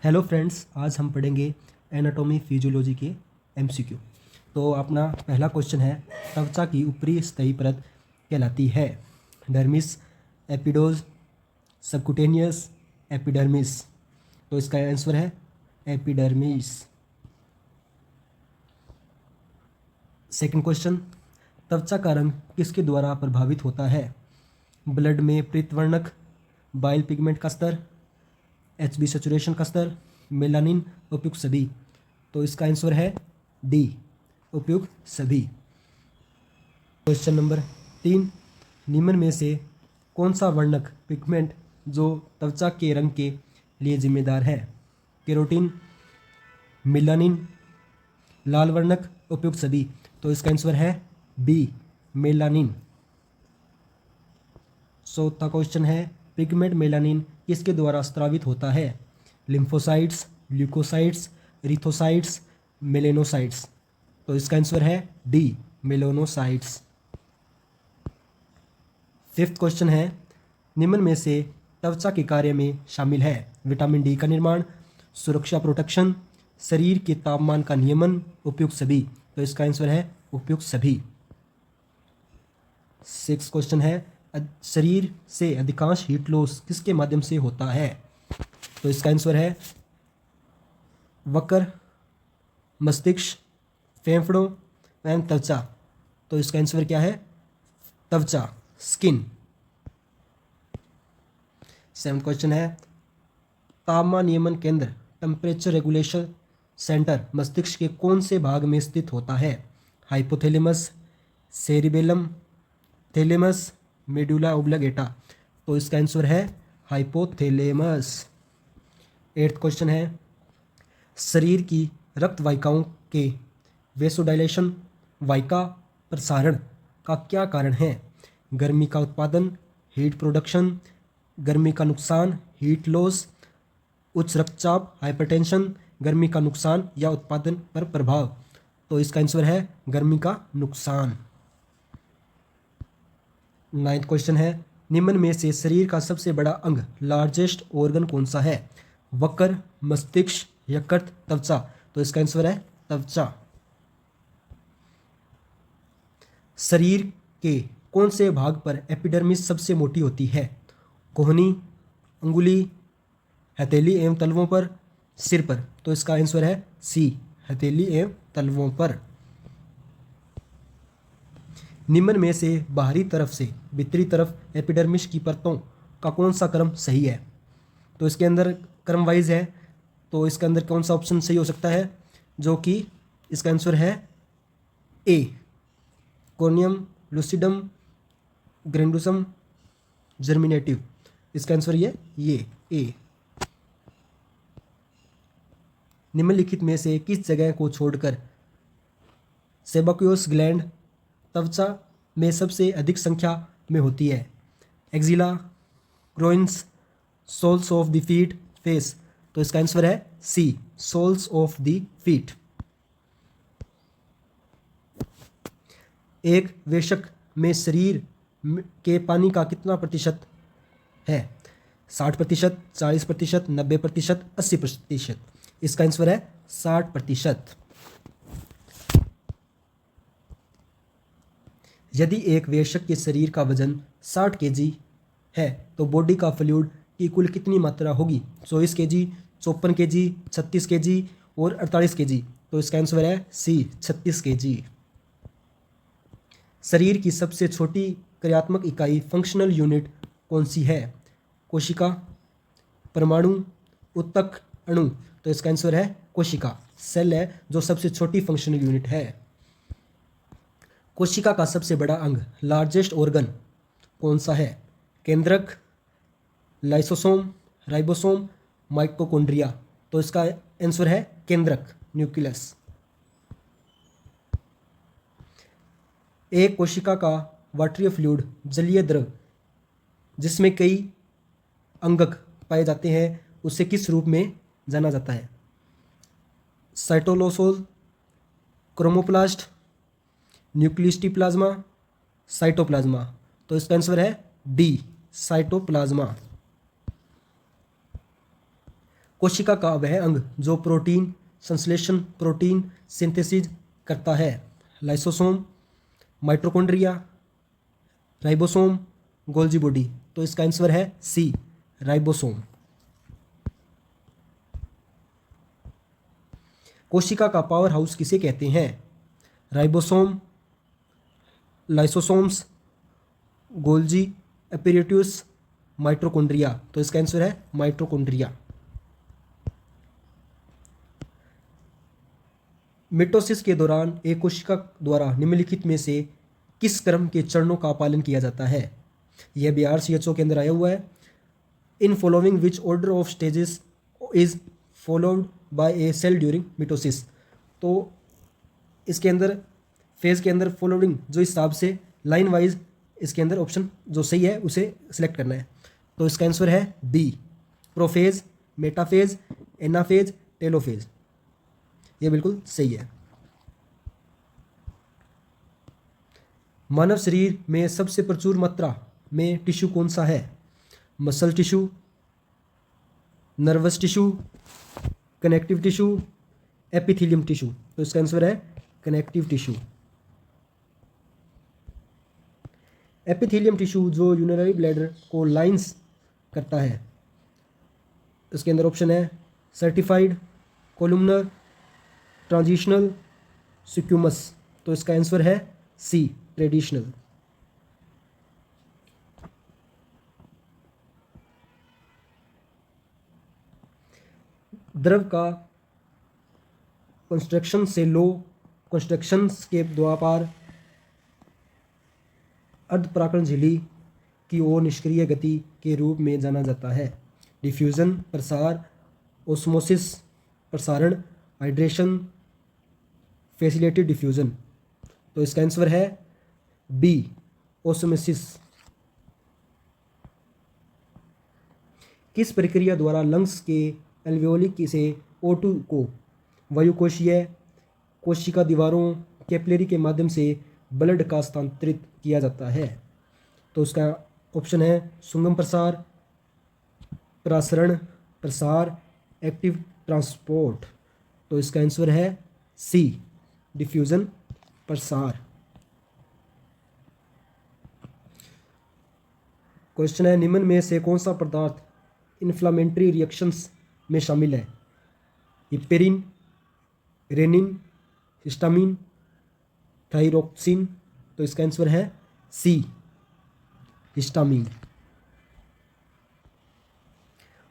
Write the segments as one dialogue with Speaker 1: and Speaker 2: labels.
Speaker 1: Hello friends, आज हम पढ़ेंगे एनाटॉमी फिजियोलॉजी के एमसीक्यू। तो अपना पहला क्वेश्चन है, त्वचा की ऊपरी सतही परत कहलाती है डर्मिस, एपिडोज, सबक्यूटेनियस, एपिडर्मिस। तो इसका आंसर है एपिडर्मिस। सेकंड क्वेश्चन, त्वचा का रंग किसके द्वारा प्रभावित होता है? ब्लड में पीतवर्णक, बाइल पिगमेंट का स्तर, एचबी सैचुरेशन का स्तर, मेलानिन, उपयुक्त सभी। तो इसका आंसर है डी, उपयुक्त सभी। क्वेश्चन नंबर 3, निम्न में से कौन सा वर्णक पिगमेंट जो त्वचा के रंग के लिए जिम्मेदार है? केरोटिन, मेलानिन, लाल वर्णक, उपयुक्त सभी। तो इसका आंसर है बी, मेलानिन। चौथा क्वेश्चन है, पिगमेंट मेलानिन किसके द्वारा स्रावित होता है? Lymphocytes, leucocytes, erythrocytes, melanocytes. तो इसका आंसर है डी, मेलेनोसाइट्स। फिफ्थ क्वेश्चन है, निम्न में से त्वचा के कार्य में शामिल है विटामिन डी का निर्माण, सुरक्षा प्रोटेक्शन, शरीर के तापमान का नियमन, उपयुक्त सभी। तो इसका आंसर है उपयुक्त सभी। सिक्स क्वेश्चन है, शरीर से अधिकांश हीट लॉस किसके माध्यम से होता है? तो इसका आंसर है वक्र, मस्तिष्क, फेफड़ों एवं त्वचा। तो इसका आंसर क्या है? त्वचा, स्किन। सेवंथ क्वेश्चन है, तापमान नियमन केंद्र, टेम्परेचर रेगुलेशन सेंटर मस्तिष्क के कौन से भाग में स्थित होता है? Hypothalamus, cerebellum, thalamus, medulla oblongata. तो इसका आंसर है हाइपोथैलेमस। एट्थ क्वेश्चन है, शरीर की रक्त वाहिकाओं के वेसोडाइलेशन, वाहिका प्रसारण का क्या कारण है? गर्मी का उत्पादन, हीट प्रोडक्शन, गर्मी का नुकसान, हीट लॉस, उच्च रक्तचाप, हाइपरटेंशन, गर्मी का नुकसान या उत्पादन पर प्रभाव। तो इसका आंसर है गर्मी का नुकसान। नाइन्थ क्वेश्चन है, निम्न में से शरीर का सबसे बड़ा अंग, लार्जेस्ट ऑर्गन कौन सा है? वक्र, मस्तिष्क, यकृत, त्वचा। तो इसका आंसर है त्वचा। शरीर के कौन से भाग पर एपिडर्मिस सबसे मोटी होती है? कोहनी, अंगुली, हथेली एवं तलवों पर, सिर पर। तो इसका आंसर है सी, हथेली एवं तलवों पर। निम्न में से बाहरी तरफ से भीतरी तरफ एपिडर्मिस की परतों का कौन सा क्रम सही है? तो इसके अंदर क्रम वाइज है, तो इसके अंदर कौन सा ऑप्शन सही हो सकता है? जो कि इसका आंसर है ए, कोनियम, लुसिडम, ग्रेंडुसम, जर्मिनेटिव। इसका आंसर ये ए। निम्नलिखित में से किस जगह को छोड़कर सेबाक्यूस ग्लैंड त्वचा में सबसे अधिक संख्या में होती है? Axilla, groins, soles of the feet, face. तो इसका आंसर है C, soles of the feet. एक वेशक में शरीर के पानी का कितना प्रतिशत है? 60%, 40%, 90%, 80%। इसका आंसर है 60%। यदि एक वयस्क के शरीर का वजन 60 केजी है तो बॉडी का फ्लूइड की कुल कितनी मात्रा होगी? 24 केजी, 54 केजी, 36 केजी और 48 केजी। तो इसका आंसर है सी, 36 केजी। शरीर की सबसे छोटी क्रियात्मक इकाई, फंक्शनल यूनिट कौन सी है? कोशिका, परमाणु, ऊतक, अणु। तो इसका आंसर है कोशिका। सेल है जो सबसे छोटी फंक्शनल यूनिट है। कोशिका का सबसे बड़ा अंग, लार्जेस्ट ऑर्गन कौन सा है? केंद्रक, लाइसोसोम, राइबोसोम, माइटोकॉन्ड्रिया। तो इसका आंसर है केंद्रक, न्यूक्लियस। एक कोशिका का वाटरीय फ्लूइड, जलीय द्रव जिसमें कई अंगक पाए जाते हैं, उसे किस रूप में जाना जाता है? साइटोलोसोल, क्रोमोप्लास्ट, न्यूक्लियस्टी प्लाज्मा, साइटोप्लाज्मा। तो इसका आंसर है डी, साइटोप्लाज्मा। कोशिका का वह अंग जो प्रोटीन संश्लेषण प्रोटीन सिंथेसिस करता है। Lysosome, mitochondria, ribosome, Golgi body. तो इसका आंसर है सी, राइबोसोम। कोशिका का पावर हाउस किसे कहते हैं? Ribosome, lysosomes, Golgi apparatus, mitochondria. तो इसका आंसर है माइटोकॉन्ड्रिया। मिटोसिस के दौरान एक कोशिका द्वारा निम्नलिखित में से किस क्रम के चरणों का पालन किया जाता है? यह भी RCHO के अंदर आया हुआ है। In following which order of stages is followed by a cell during mitosis. तो इसके अंदर फेज के अंदर फॉलोइंग जो हिसाब से लाइन वाइज इसके अंदर ऑप्शन जो सही है उसे सिलेक्ट करना है। तो इसका आंसर है B, prophase, metaphase, anaphase, telophase. ये बिल्कुल सही है। मानव शरीर में सबसे प्रचुर मात्रा में टिश्यू कौन सा है? Muscle tissue, nervous tissue, connective tissue, epithelium tissue. तो इसका आंसर है कनेक्टिव टिश्यू। एपिथेलियम टिश्यू जो यूरिनरी ब्लैडर को लाइंस करता है, इसके अंदर ऑप्शन है सर्टिफाइड, कोलुमनर, ट्रांजिशनल, सिक्यूमस। तो इसका आंसर है सी, ट्रेडिशनल। द्रव का कंस्ट्रक्शन से लो कंस्ट्रक्शन के द्वार अर्धपराकरण झिल्ली की ओर निष्क्रिय गति के रूप में जाना जाता है। डिफ्यूजन, प्रसार, ओस्मोसिस, प्रसारण, हाइड्रेशन, फैसिलिटेटेड डिफ्यूजन। तो इसका आंसर है बी, ओस्मोसिस। किस प्रक्रिया द्वारा लंग्स के एल्वियोली से O2 को वायुकोशीय कोशिका दीवारों कैपिलरी के माध्यम से ब्लड का स्थानांतरित किया जाता है? तो उसका ऑप्शन है सुंगम प्रसार, प्रसारण, प्रसार, एक्टिव ट्रांसपोर्ट। तो इसका आंसर है सी, डिफ्यूजन, प्रसार। क्वेश्चन है निम्न में से कौन सा पदार्थ इन्फ्लामेटरी रिएक्शंस में शामिल है? Heparin, renin, histamine, thyroxine. तो इसका आंसर है सी, हिस्टामिन।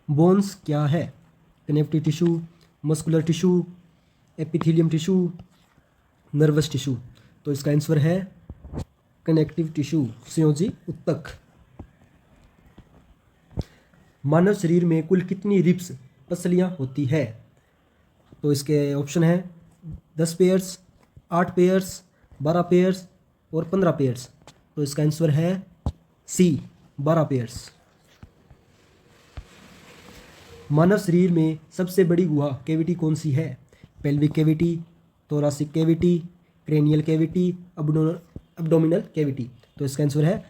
Speaker 1: बोन्स क्या है? Connective tissue, muscular tissue, epithelium tissue, nervous tissue. तो इसका आंसर है कनेक्टिव टिश्यू, संयोजी ऊतक। मानव शरीर में कुल कितनी रिब्स पसलियाँ होती है? तो इसके ऑप्शन है 10 पेयर्स, 8 पेयर्स, 12 पेयर्स और 15 पेयर्स। तो इसका आंसर है सी, 12 पेयर्स। मानव शरीर में सबसे बड़ी गुहा कैविटी कौन सी है? Pelvic cavity, thoracic cavity, cranial cavity, abdominal cavity. तो इसका आंसर है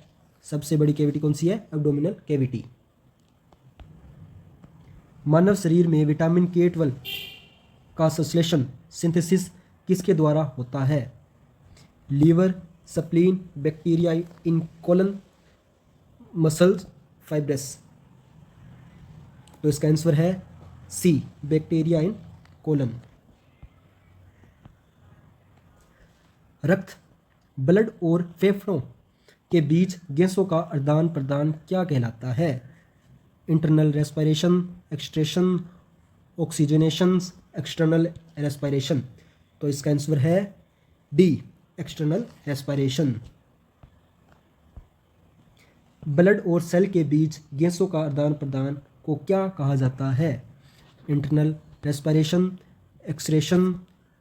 Speaker 1: सबसे बड़ी कैविटी कौन सी है? Abdominal cavity. मानव शरीर में विटामिन K12 का संश्लेषण सिंथेसिस किसके द्वारा होता है? Liver, spleen, bacteria in colon, muscles, fibrous. तो इसका आंसर है सी, बैक्टीरिया इन कोलन। रक्त, ब्लड और फेफड़ों के बीच गैसों का आदान प्रदान क्या कहलाता है? Internal respiration, extraction, oxygenation, external respiration. तो इसका आंसर है डी, एक्सटर्नल रेस्पिरेशन। ब्लड और सेल के बीच गैसों का आदान प्रदान को क्या कहा जाता है? Internal respiration, excretion,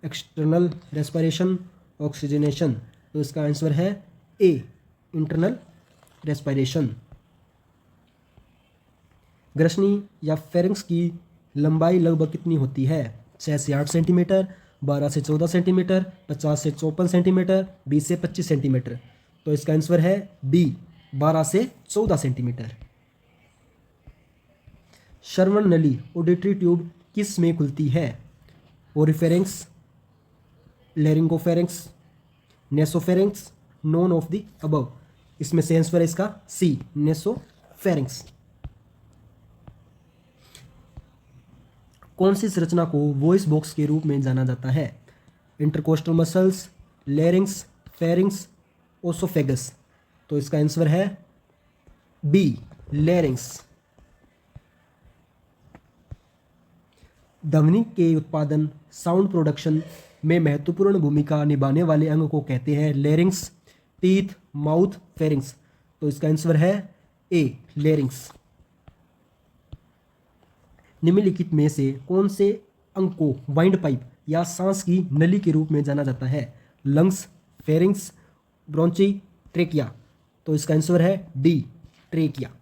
Speaker 1: external respiration, oxygenation. तो इसका आंसर है ए, इंटरनल रेस्पिरेशन। ग्रसनी या फेरिंक्स की लंबाई लगभग कितनी होती है? 6 से 8 सेंटीमीटर, 12 से 14 सेंटीमीटर, 50 से 54 सेंटीमीटर, 20 से 25 सेंटीमीटर। तो इसका आंसर है बी, 12 से 14 सेंटीमीटर। श्रवण नली ऑडिटरी ट्यूब किस में खुलती है? ओरिफेरेंक्स, लेरिंगोफेरेंक्स, नेसोफेरेंक्स, नॉन ऑफ द अबव। इसमें से आंसर है इसका सी, नेसोफेरेंक्स। कौन सी संरचना को वॉइस बॉक्स के रूप में जाना जाता है? Intercostal muscles, larynx, pharynx, oesophagus. तो इसका आंसर है बी, लेरिंग्स। ध्वनि के उत्पादन, साउंड प्रोडक्शन में महत्वपूर्ण भूमिका निभाने वाले अंग को कहते हैं लेरिंग्स, टीथ, माउथ, फेरिंग्स। तो इसका आंसर है ए, लेरिंग्स। निम्नलिखित में से कौन से अंग को वाइंड पाइप या सांस की नली के रूप में जाना जाता है? Lungs, pharynx, bronchi, trachea. तो इसका आंसर है डी, ट्रेकिया।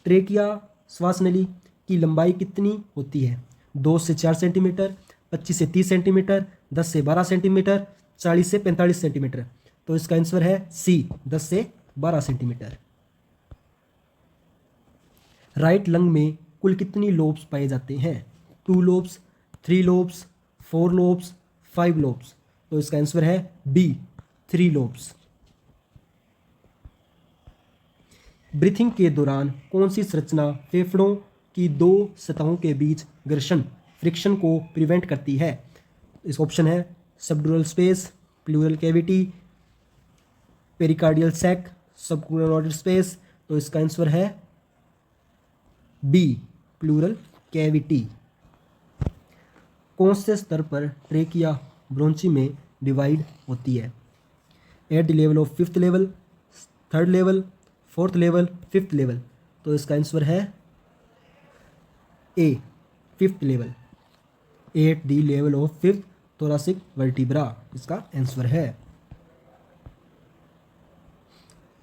Speaker 1: ट्रेकिया श्वास नली की लंबाई कितनी होती है? 2 से 4 सेंटीमीटर, 25 से 30 सेंटीमीटर, 10 से 12 सेंटीमीटर, 40 से 45 सेंटीमीटर। तो इसका आंसर है सी, 10 से 12 सेंटीमीटर। राइट लंग में कुल कितनी लोब्स पाए जाते हैं? 2 लोब्स, 3 लोब्स, 4 लोब्स, 5 लोब्स। तो इसका आंसर है बी, 3 लोब्स। ब्रीथिंग के दौरान कौन सी संरचना फेफड़ों की 2 सतहों के बीच घर्षण, फ्रिक्शन को प्रिवेंट करती है? इस ऑप्शन है subdural space, pleural cavity, pericardial sac, subarachnoid space. तो इसका आंसर है बी, प्लूरल कैविटी। कौन से स्तर पर ट्रेकिया ब्रोंची में डिवाइड होती है? At the level of 5th level, 3rd level, 4th level, 5th level. तो इसका आंसर है ए, 5th level. At the level of 5th thoracic vertebra इसका आंसर है।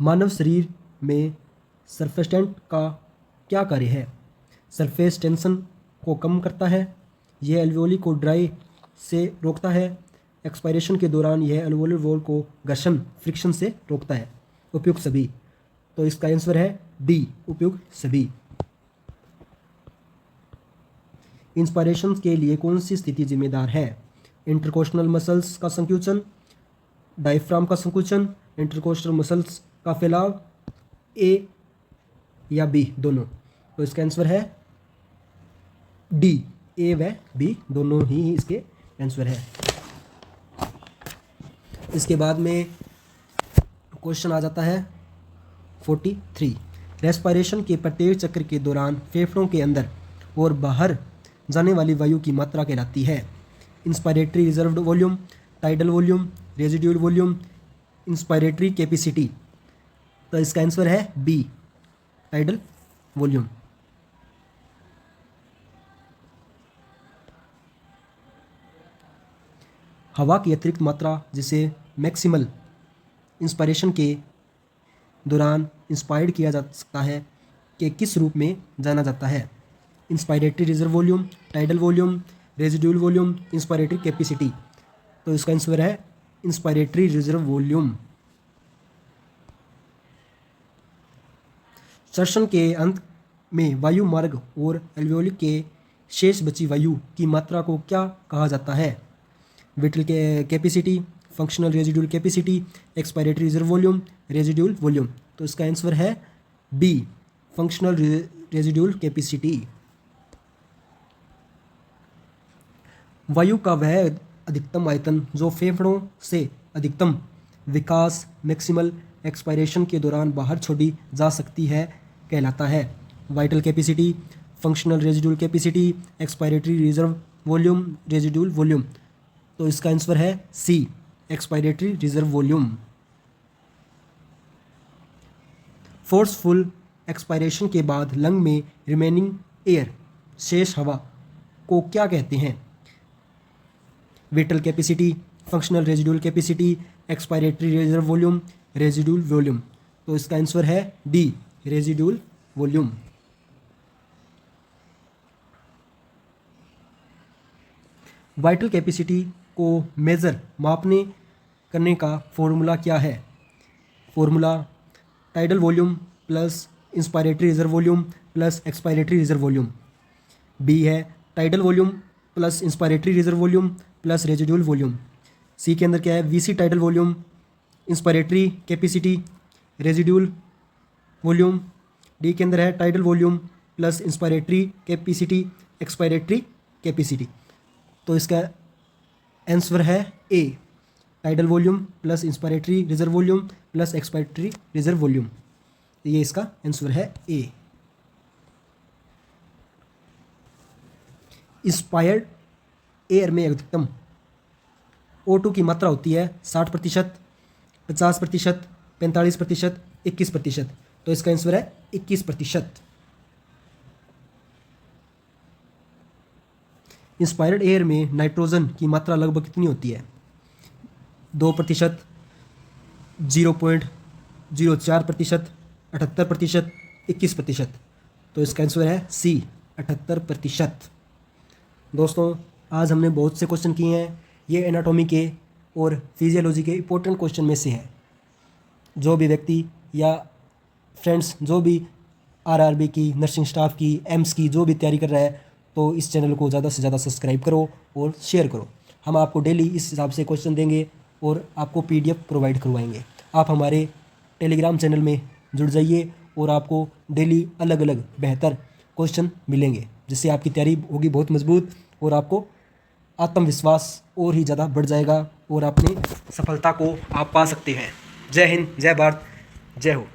Speaker 1: मानव शरीर में सरफेस्टेंट का क्या कार्य है? सरफेस टेंशन को कम करता है, यह एल्वियोली को ड्राई से रोकता है, एक्सपायरेशन के दौरान यह एल्वियोलर वॉल को घर्षण, फ्रिक्शन से रोकता है, उपयुक्त सभी। तो इसका आंसर है डी, उपयुक्त सभी। इंस्पायरेशन के लिए कौन सी स्थिति जिम्मेदार है? इंटरकोस्टल मसल्स का संकुचन, डायफ्राम का संकुचन, इंटरकोस्टल मसल्स का फैलाव, ए या बी दोनों। तो इसका आंसर है डी, ए व बी दोनों ही इसके आंसर है। इसके बाद में क्वेश्चन आ जाता है 43। रेस्पिरेशन के प्रत्येक चक्र के दौरान फेफड़ों के अंदर और बाहर जाने वाली वायु की मात्रा कहलाती है? Inspiratory reserved volume, tidal volume, residual volume, inspiratory capacity. तो इसका आंसर है बी, टाइडल वॉल्यूम। हवा की अतिरिक्त मात्रा जिसे मैक्सिमल इंस्पायरेशन के दौरान इंस्पायर्ड किया जा सकता है कि किस रूप में जाना जाता है? Inspiratory reserve volume, tidal volume, residual volume, inspiratory capacity. तो इसका आंसर है इंस्पायरेटरी रिजर्व वॉल्यूम। श्वसन के अंत में वायु मार्ग और एल्वियोली के शेष बची वायु की मात्रा को क्या कहा जाता है? Vitriol capacity, functional residual capacity, expiratory reserve volume, residual volume. तो इसका आंसर है बी, फंक्शनल रेजिड्यूल कैपेसिटी। वायु का वह अधिकतम आयतन जो फेफड़ों से अधिकतम विकास, मैक्सिमल एक्सपायरेशन के दौरान बाहर छोड़ी जा सकती है कहलाता है? Vital capacity, functional residual capacity, expiratory reserve volume, residual volume. तो इसका आंसर है C, expiratory reserve volume. Forceful expiration के बाद लंग में रिमेनिंग एयर, शेष हवा को क्या कहते हैं? Vital capacity, functional residual capacity, expiratory reserve volume, residual volume. तो इसका आंसर है D, residual volume. Vital capacity को मेजर, मापने करने का फॉर्मूला क्या है? Formula tidal volume plus inspiratory reserve volume plus expiratory reserve volume. B है tidal volume plus inspiratory reserve volume plus residual volume. C के अंदर क्या है, VC tidal volume, inspiratory capacity, residual volume. D के अंदर है tidal volume plus inspiratory capacity, expiratory capacity. तो इसका आंसर है A, tidal volume plus inspiratory reserve volume plus expiratory reserve volume. ये इसका आंसर है ए। इंस्पायर्ड एयर में अधिकतम O2 की मात्रा होती है 60%, 50%, 45%, 21%। तो इसका आंसर है 21%। इंस्पायर्ड एयर में नाइट्रोजन की मात्रा लगभग कितनी होती है? 2%, 0.04%, 78%, 21%। तो इसका आंसर है सी, 78%। दोस्तों आज हमने बहुत से क्वेश्चन किए हैं। ये एनाटॉमी के और फिजियोलॉजी के इम्पोर्टेंट क्वेश्चन में से है। जो भी व्यक्ति या फ्रेंड्स जो भी आरआरबी की, नर्सिंग स्टाफ की, एम्स की जो भी तैयारी कर रहा है, तो इस चैनल को ज़्यादा से ज़्यादा सब्सक्राइब करो और शेयर करो। हम आपको डेली इस हिसाब से क्वेश्चन देंगे और आपको PDF प्रोवाइड करवाएंगे। आप हमारे टेलीग्राम चैनल में जुड़ जाइए और आपको डेली अलग अलग बेहतर क्वेश्चन मिलेंगे, जिससे आपकी तैयारी होगी बहुत मजबूत और आपको आत्मविश्वास और ही ज़्यादा बढ़ जाएगा और अपनी सफलता को आप पा सकते हैं। जय हिंद, जय भारत, जय हो।